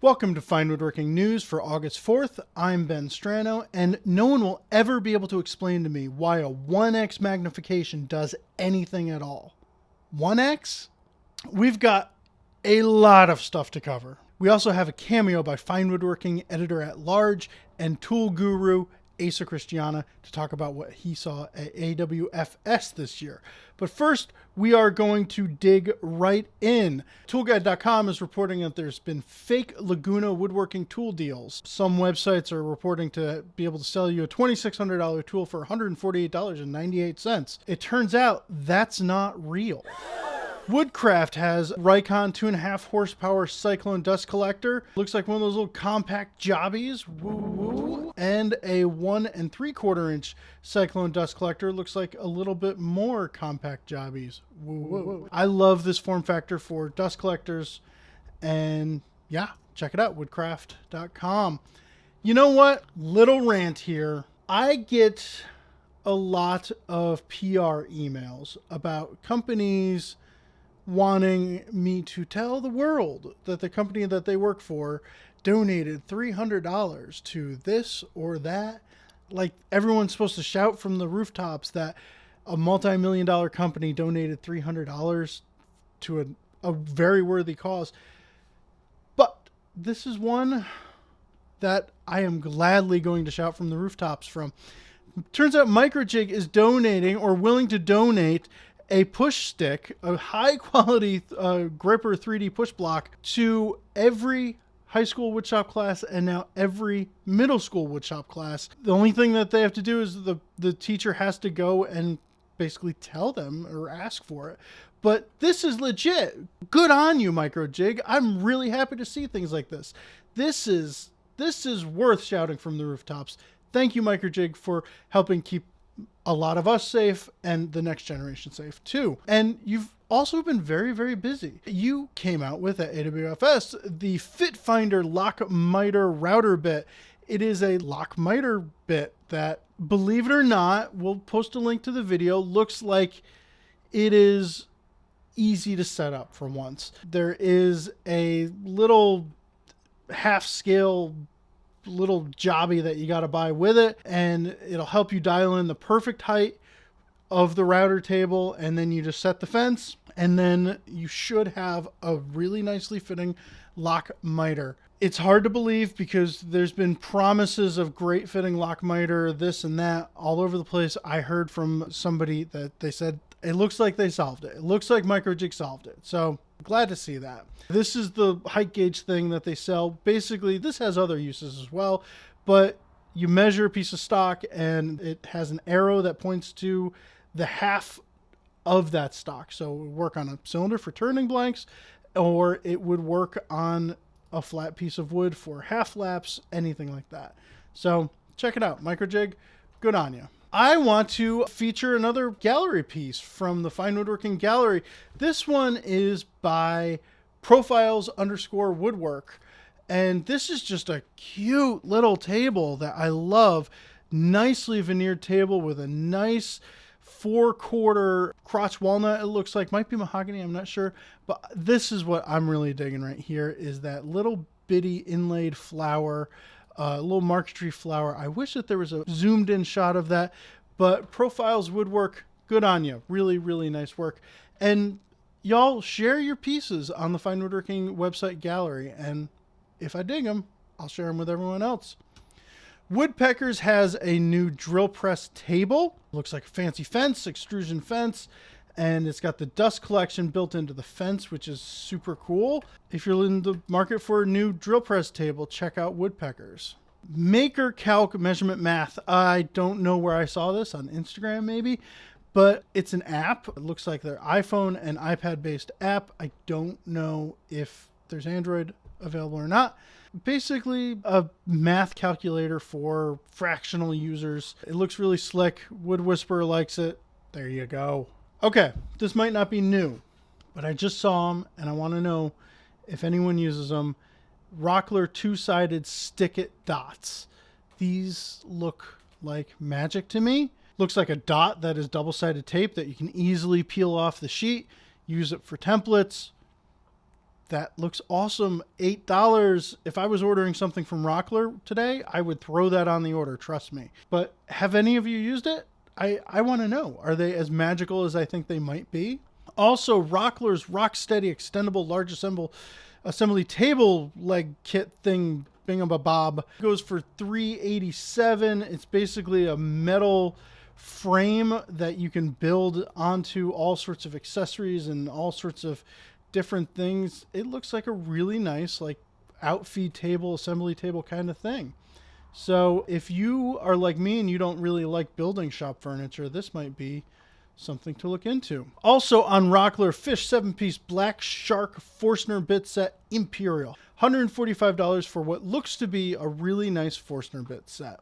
Welcome to Fine Woodworking News for August 4th. I'm Ben Strano, and no one will ever be able to explain to me why a 1x magnification does anything at all. 1x? We've got a lot of stuff to cover. We also have a cameo by Fine Woodworking Editor-at-Large and tool guru Asa Christiana to talk about what he saw at AWFS this year. But first, we are going to dig right in. Toolguide.com is reporting that there's been fake Laguna woodworking tool deals. Some websites are reporting to be able to sell you a $2,600 tool for $148.98. It turns out that's not real. Woodcraft has Rikon 2.5 horsepower Cyclone dust collector. Looks like one of those little compact jobbies. Woo woo. And a 1 3/4 inch Cyclone dust collector. Looks like a little bit more compact jobbies. Woo woo. I love this form factor for dust collectors. And yeah, check it out, woodcraft.com. You know what? Little rant here. I get a lot of PR emails about companies wanting me to tell the world that the company that they work for donated $300 to this or that. Like everyone's supposed to shout from the rooftops that a multi-million-dollar company donated $300 to a very worthy cause. But this is one that I am gladly going to shout from the rooftops from. Turns out Microjig is donating or willing to donate a push stick, a high quality gripper 3D push block to every high school woodshop class and now every middle school woodshop class. The only thing that they have to do is the teacher has to go and basically tell them or ask for it. But this is legit. Good on you, Microjig. I'm really happy to see things like this. This is worth shouting from the rooftops. Thank you, Microjig, for helping keep a lot of us safe and the next generation safe too. And you've also been very, very busy. You came out with at AWFS the Fit Finder lock miter router bit. It is a lock miter bit that, believe it or not, we'll post a link to the video, looks like it is easy to set up for once. There is a little half scale little jobby that you got to buy with it, and it'll help you dial in the perfect height of the router table, and then you just set the fence, and then you should have a really nicely fitting lock miter. It's hard to believe because there's been promises of great fitting lock miter, this and that, all over the place. I heard from somebody that they said it looks like they solved it. It looks like Microjig solved it. So glad to see that. This is the height gauge thing that they sell. Basically, this has other uses as well, but you measure a piece of stock and it has an arrow that points to the half of that stock. So it would work on a cylinder for turning blanks, or it would work on a flat piece of wood for half laps, anything like that. So check it out. Microjig, good on you. I want to feature another gallery piece from the Fine Woodworking Gallery. This one is by Profiles_Woodwork. And this is just a cute little table that I love. Nicely veneered table with a nice 4/4 crotch walnut. It looks like, might be mahogany, I'm not sure. But this is what I'm really digging right here, is that little bitty inlaid flower. A little marquetry flower. I wish that there was a zoomed in shot of that, but Profiles Woodwork, good on you. Really, really nice work. And y'all share your pieces on the Fine Woodworking website gallery. And if I dig them, I'll share them with everyone else. Woodpeckers has a new drill press table. Looks like a fancy fence, extrusion fence. And it's got the dust collection built into the fence, which is super cool. If you're in the market for a new drill press table, check out Woodpeckers. Maker Calc Measurement Math. I don't know where I saw this, on Instagram maybe, but it's an app. It looks like their iPhone and iPad based app. I don't know if there's Android available or not. Basically a math calculator for fractional users. It looks really slick. Wood Whisperer likes it. There you go. Okay, this might not be new, but I just saw them and I want to know if anyone uses them. Rockler 2-sided stick-it dots. These look like magic to me. Looks like a dot that is double-sided tape that you can easily peel off the sheet, use it for templates. That looks awesome. $8. If I was ordering something from Rockler today, I would throw that on the order, trust me. But have any of you used it? I want to know. Are they as magical as I think they might be? Also, Rockler's Rocksteady Extendable Large Assembly Table Leg Kit thing, bingamabob, goes for $387. It's basically a metal frame that you can build onto all sorts of accessories and all sorts of different things. It looks like a really nice, like, outfeed table, assembly table kind of thing. So if you are like me and you don't really like building shop furniture, this might be something to look into. Also on Rockler, Fish 7-piece Black Shark Forstner bit set Imperial. $145 for what looks to be a really nice Forstner bit set.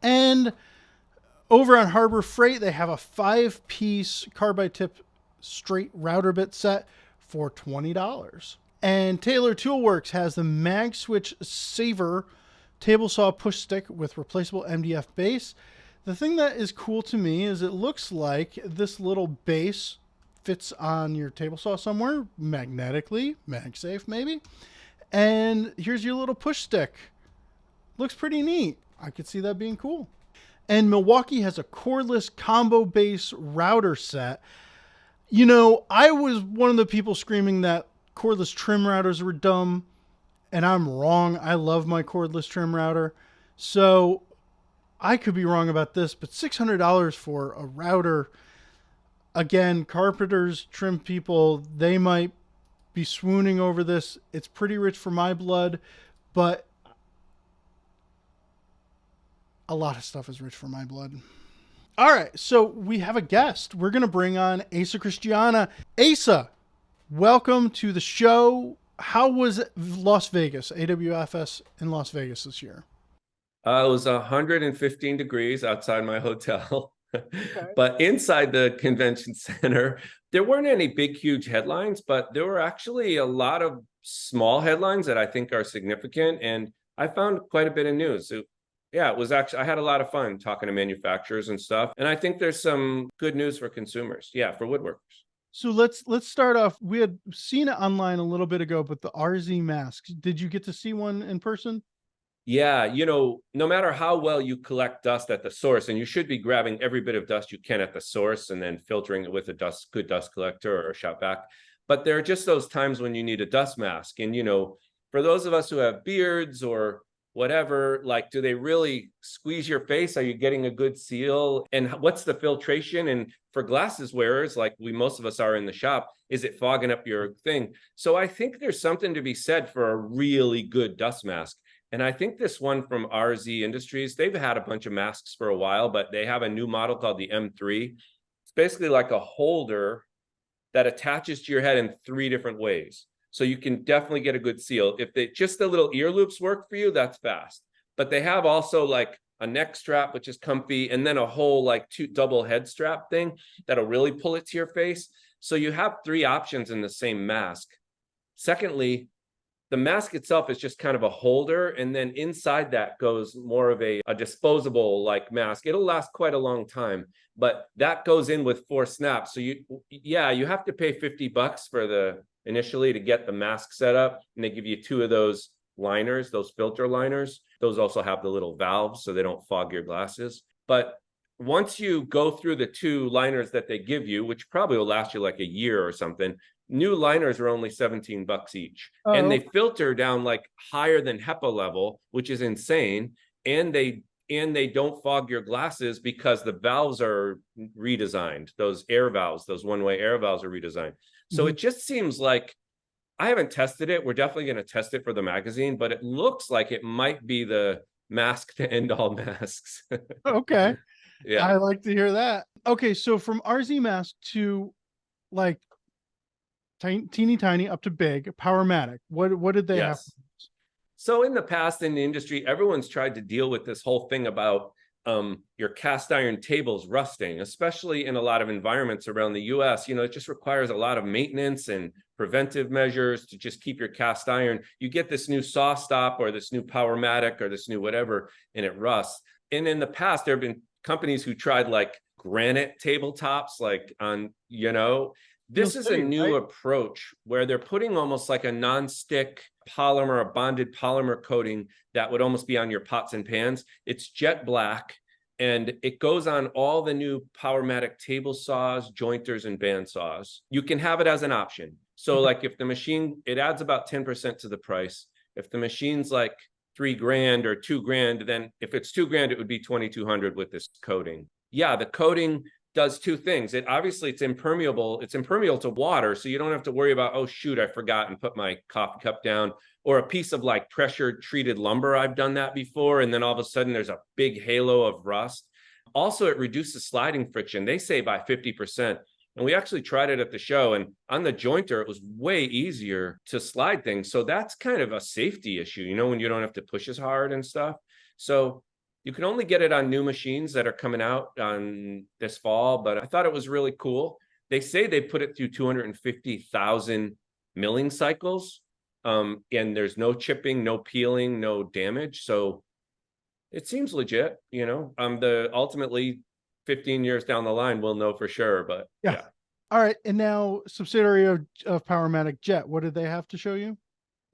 And over on Harbor Freight, they have a 5-piece carbide tip straight router bit set for $20. And Taylor Toolworks has the Mag Switch Saver table saw push stick with replaceable MDF base. The thing that is cool to me is it looks like this little base fits on your table saw somewhere magnetically, MagSafe maybe. And here's your little push stick. Looks pretty neat. I could see that being cool. And Milwaukee has a cordless combo base router set. You know, I was one of the people screaming that cordless trim routers were dumb, and I'm wrong. I love my cordless trim router. So I could be wrong about this, but $600 for a router, again, carpenters, trim people, they might be swooning over this. It's pretty rich for my blood, but a lot of stuff is rich for my blood. All right, so we have a guest. We're going to bring on Asa Christiana. Asa, welcome to the show. How was Las Vegas, AWFS in Las Vegas this year? It was 115 degrees outside my hotel. Okay. But inside the convention center, there weren't any big, huge headlines, but there were actually a lot of small headlines that I think are significant. And I found quite a bit of news. It was actually, I had a lot of fun talking to manufacturers and stuff. And I think there's some good news for consumers. Yeah, for woodworkers. So let's start off. We had seen it online a little bit ago, but the RZ masks, did you get to see one in person? Yeah, no matter how well you collect dust at the source, and you should be grabbing every bit of dust you can at the source and then filtering it with a good dust collector or a shop vac. But there are just those times when you need a dust mask. And, for those of us who have beards or whatever, like, do they really squeeze your face? Are you getting a good seal? And what's the filtration? And for glasses wearers, like most of us are in the shop, is it fogging up your thing? So I think there's something to be said for a really good dust mask. And I think this one from RZ Industries, they've had a bunch of masks for a while, but they have a new model called the M3. It's basically like a holder that attaches to your head in 3 different ways. So you can definitely get a good seal. If just the little ear loops work for you, that's fast. But they have also like a neck strap, which is comfy, and then a whole like double head strap thing that'll really pull it to your face. So you have 3 options in the same mask. Secondly, the mask itself is just kind of a holder, and then inside that goes more of a disposable like mask. It'll last quite a long time, but that goes in with 4 snaps. So you have to pay $50 for initially to get the mask set up, and they give you 2 of those liners, those filter liners. Those also have the little valves so they don't fog your glasses. But once you go through the 2 liners that they give you, which probably will last you like a year or something, new liners are only $17 each. Oh. And they filter down like higher than HEPA level, which is insane. And they don't fog your glasses because the valves are redesigned. Those air valves, those one-way air valves are redesigned. So It just seems like, I haven't tested it. We're definitely going to test it for the magazine, but it looks like it might be the mask to end all masks. Okay. Yeah. I like to hear that. Okay, so from RZ mask to like teeny tiny up to big, Powermatic. What did they have? So in the past in the industry, everyone's tried to deal with this whole thing about your cast iron tables rusting, especially in a lot of environments around the US. It just requires a lot of maintenance and preventive measures to just keep your cast iron. You get this new saw stop or this new Powermatic or this new whatever, and it rusts. And in the past, there have been companies who tried like granite tabletops, like on, This Feels is a safe, new right? approach where they're putting almost like a non-stick polymer, a bonded polymer coating that would almost be on your pots and pans. It's jet black, and it goes on all the new Powermatic table saws, jointers, and band saws. You can have it as an option. So Okay. like if the machine, it adds about 10% to the price. If the machine's like $3,000 or $2,000, then if it's $2,000, it would be 2,200 with this coating. Yeah, the coating does two things. It obviously it's impermeable. It's impermeable to water, so you don't have to worry about, oh shoot, I forgot and put my coffee cup down, or a piece of like pressure treated lumber. I've done that before, and then all of a sudden there's a big halo of rust. Also, it reduces sliding friction. They say by 50%. And we actually tried it at the show, and on the jointer, it was way easier to slide things. So that's kind of a safety issue, you know, when you don't have to push as hard and stuff. So you can only get it on new machines that are coming out on this fall, but I thought it was really cool. They say they put it through 250,000 milling cycles, and there's no chipping, no peeling, no damage. So it seems legit, you know. The ultimately 15 years down the line, we'll know for sure. But Yeah. yeah. All right. And now subsidiary of Powermatic, Jet. What did they have to show you?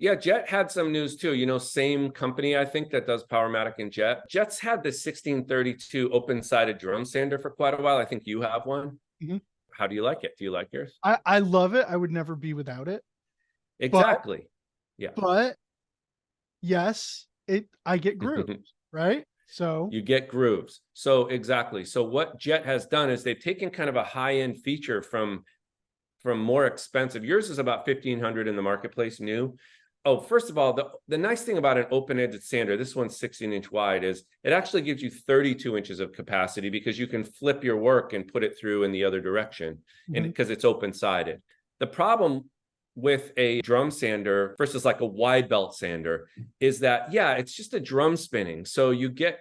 Yeah, Jet had some news too. You know, same company, I think, that does Powermatic and Jet. Jet's had the 1632 open-sided drum sander for quite a while. I think you have one. Mhm. How do you like it? Do you like yours? I love it. I would never be without it. But Exactly. Yeah. but yes, I get grooves, right? So You get grooves. So exactly. So what Jet has done is they've taken kind of a high-end feature from more expensive. Yours is about 1,500 in the marketplace new. Oh, first of all, the nice thing about an open-ended sander, this one's 16-inch wide, is it actually gives you 32 inches of capacity because you can flip your work and put it through in the other direction, and because it's open-sided. The problem with a drum sander versus like a wide belt sander is that, yeah, it's just a drum spinning. So you get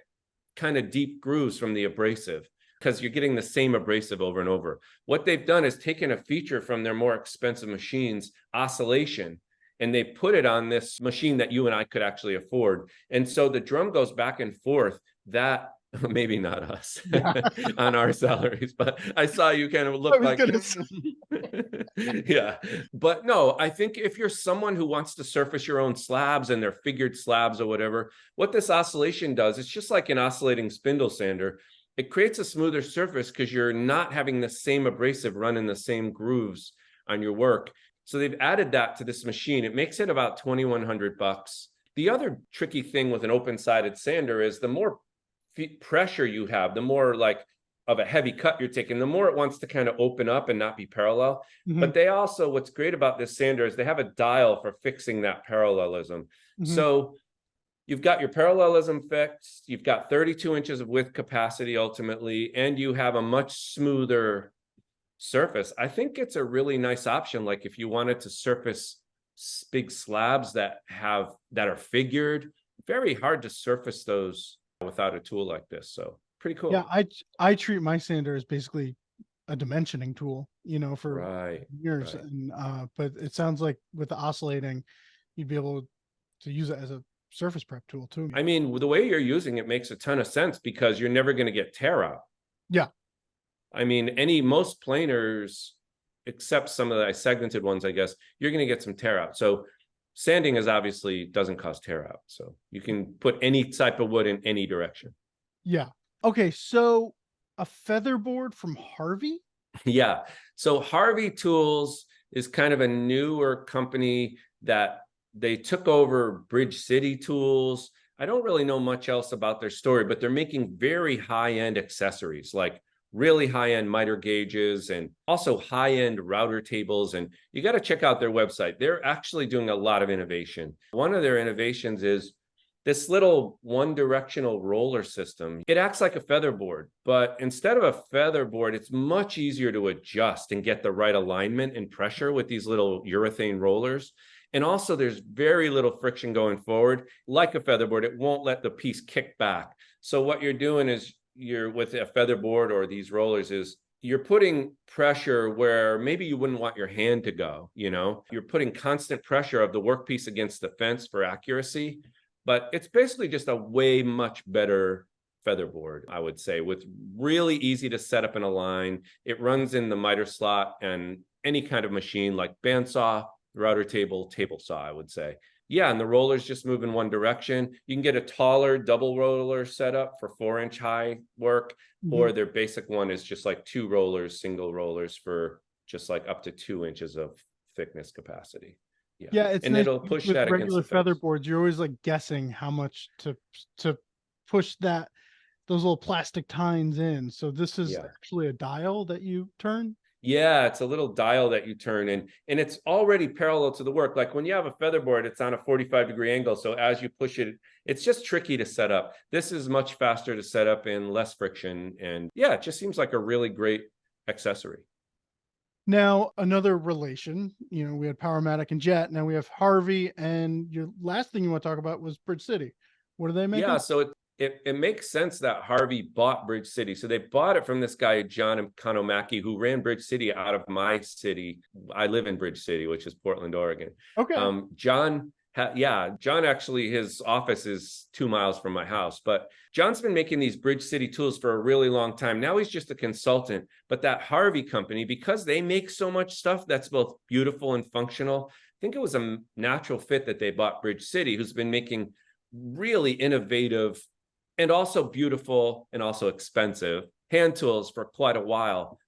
kind of deep grooves from the abrasive because you're getting the same abrasive over and over. What they've done is taken a feature from their more expensive machines, oscillation, and they put it on this machine that you and I could actually afford. And so the drum goes back and forth. That maybe not us yeah, on our salaries, but I saw you kind of I look was like, gonna say, yeah. But no, I think if you're someone who wants to surface your own slabs and they're figured slabs or whatever, what this oscillation does, it's just like an oscillating spindle sander. It creates a smoother surface because you're not having the same abrasive run in the same grooves on your work. So they've added that to this machine. It makes it about $2,100. The other tricky thing with an open-sided sander is the more pressure you have, the more like of a heavy cut you're taking, the more it wants to kind of open up and not be parallel. But they also, what's great about this sander is they have a dial for fixing that parallelism. So you've got your parallelism fixed, you've got 32 inches of width capacity ultimately, and you have a much smoother surface. I think it's a really nice option. Like if you wanted to surface big slabs that are figured, very hard to surface those without a tool like this. So pretty cool. yeah, I treat my sander as basically a dimensioning tool, you know, for Right. years. Right. And but it sounds like with the oscillating, you'd be able to use it as a surface prep tool too. I mean, the way you're using it makes a ton of sense because you're never going to get tear out. Yeah. I mean, most planers, except some of the segmented ones, I guess, you're going to get some tear out. So sanding is obviously doesn't cause tear out. So you can put any type of wood in any direction. Yeah. Okay. So a feather board from Harvey? Yeah. So Harvey Tools is kind of a newer company that they took over Bridge City Tools. I don't really know much else about their story, but they're making very high-end accessories, like really high-end miter gauges and also high-end router tables. And you got to check out their website. They're actually doing a lot of innovation. One of their innovations is this little one-directional roller system. It acts like a featherboard, but instead of a featherboard, it's much easier to adjust and get the right alignment and pressure with these little urethane rollers. And also there's very little friction going forward. Like a featherboard, it won't let the piece kick back. So what you're doing is you're with a featherboard or these rollers is you're putting pressure where maybe you wouldn't want your hand to go, you know? You're putting constant pressure of the workpiece against the fence for accuracy. But it's basically just a way much better featherboard, I would say, with really easy to set up and align. It runs in the miter slot and any kind of machine like bandsaw, router table, table saw, I would say. Yeah, and the rollers just move in one direction. You can get a taller double roller setup for 4-inch high work, or their basic one is just like 2 rollers, single rollers for just like up to 2 inches of thickness capacity. Yeah, Yeah, it's and nice it'll push with that against regular the fence. feather boards. You're always like guessing how much to push those little plastic tines in. So this is Yeah. actually a dial that you turn. Yeah, it's a little dial that you turn in, and it's already parallel to the work. Like when you have a featherboard, it's on a 45-degree angle. So as you push it, it's just tricky to set up. This is much faster to set up and less friction. And yeah, it just seems like a really great accessory. Now, another relation, we had Powermatic and Jet. Now we have Harvey, and your last thing you want to talk about was Bridge City. What are they making? Yeah, so it makes sense that Harvey bought Bridge City. So they bought it from this guy, John Economaki, who ran Bridge City out of my city. I live in Bridge City, which is Portland, Oregon. Okay. John actually, his office is 2 miles from my house, but John's been making these Bridge City tools for a really long time. Now he's just a consultant, but that Harvey company, because they make so much stuff that's both beautiful and functional, I think it was a natural fit that they bought Bridge City, who's been making really innovative and also beautiful and also expensive hand tools for quite a while.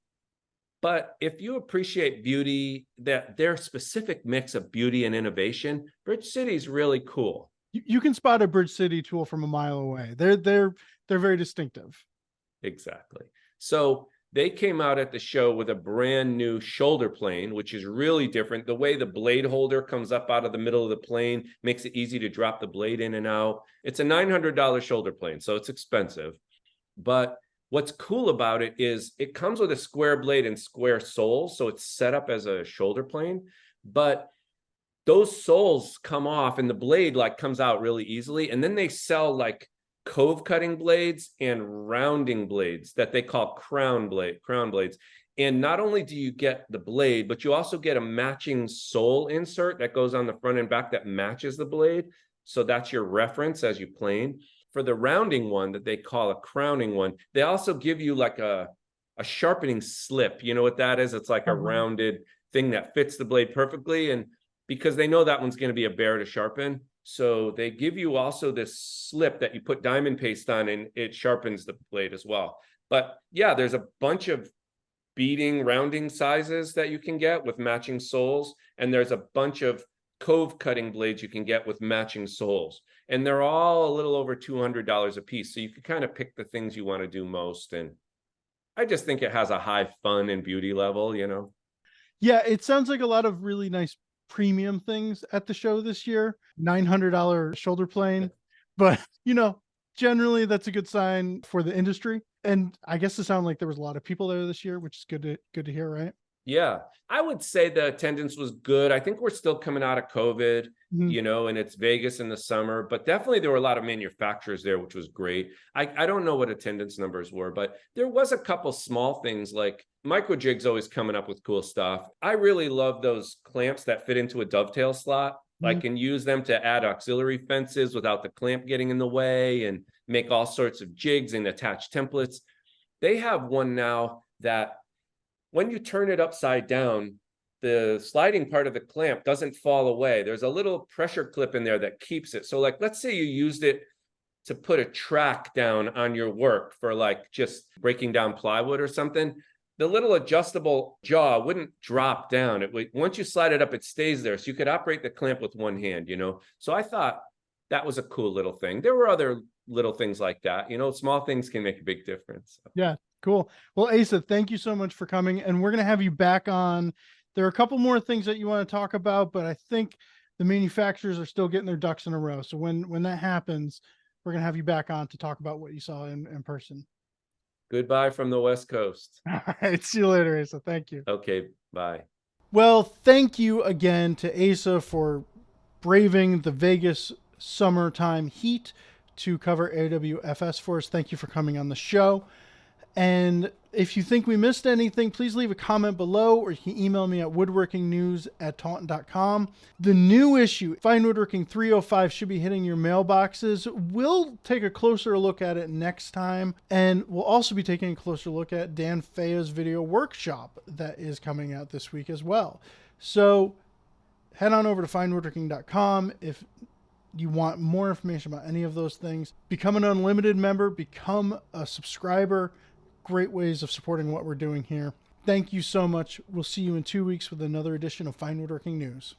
But if you appreciate beauty, that their specific mix of beauty and innovation, Bridge City is really cool. You can spot a Bridge City tool from a mile away. They're very distinctive. Exactly. So they came out at the show with a brand new shoulder plane, which is really different. The way the blade holder comes up out of the middle of the plane makes it easy to drop the blade in and out. It's a $900 shoulder plane, so it's expensive. But what's cool about it is it comes with a square blade and square soles, so it's set up as a shoulder plane. But those soles come off and the blade like comes out really easily. And then they sell like cove cutting blades and rounding blades that they call crown blades. And not only do you get the blade, but you also get a matching sole insert that goes on the front and back that matches the blade. So that's your reference as you plane. For the rounding one that they call a crowning one, they also give you like a sharpening slip. You know what that is? It's like a rounded thing that fits the blade perfectly. And because they know that one's going to be a bear to sharpen, so they give you also this slip that you put diamond paste on and it sharpens the blade as well. But yeah, there's a bunch of beading rounding sizes that you can get with matching soles. And there's a bunch of cove cutting blades you can get with matching soles. And they're all a little over $200 a piece. So you can kind of pick the things you want to do most. And I just think it has a high fun and beauty level, Yeah, it sounds like a lot of really nice premium things at the show this year. $900 shoulder plane, but generally that's a good sign for the industry. And I guess it sounded like there was a lot of people there this year, which is good to hear, right? Yeah, I would say the attendance was good. I think we're still coming out of COVID, and it's Vegas in the summer, but definitely there were a lot of manufacturers there, which was great. I don't know what attendance numbers were, but there was a couple small things like Microjig's always coming up with cool stuff. I really love those clamps that fit into a dovetail slot. I can use them to add auxiliary fences without the clamp getting in the way and make all sorts of jigs and attach templates. They have one now that when you turn it upside down, the sliding part of the clamp doesn't fall away. There's a little pressure clip in there that keeps it. So like, let's say you used it to put a track down on your work for like just breaking down plywood or something. The little adjustable jaw wouldn't drop down. Once you slide it up, it stays there. So you could operate the clamp with one hand, So I thought that was a cool little thing. There were other little things like that. Small things can make a big difference. Yeah, cool. Well, Asa, thank you so much for coming. And we're going to have you back on. There are a couple more things that you want to talk about, but I think the manufacturers are still getting their ducks in a row. So when that happens, we're going to have you back on to talk about what you saw in person. Goodbye from the West Coast. All right. See you later, Asa. Thank you. Okay. Bye. Well, thank you again to Asa for braving the Vegas summertime heat to cover AWFS for us. Thank you for coming on the show. And If you think we missed anything, please leave a comment below, or you can email me at woodworkingnews@taunton.com. The new issue, Fine Woodworking 305, should be hitting your mailboxes. We'll take a closer look at it next time, and we'll also be taking a closer look at Dan Fea's video workshop that is coming out this week as well. So head on over to finewoodworking.com if you want more information about any of those things. Become an unlimited member, become a subscriber. Great ways of supporting what we're doing here. Thank you so much. We'll see you in 2 weeks with another edition of Fine Woodworking News.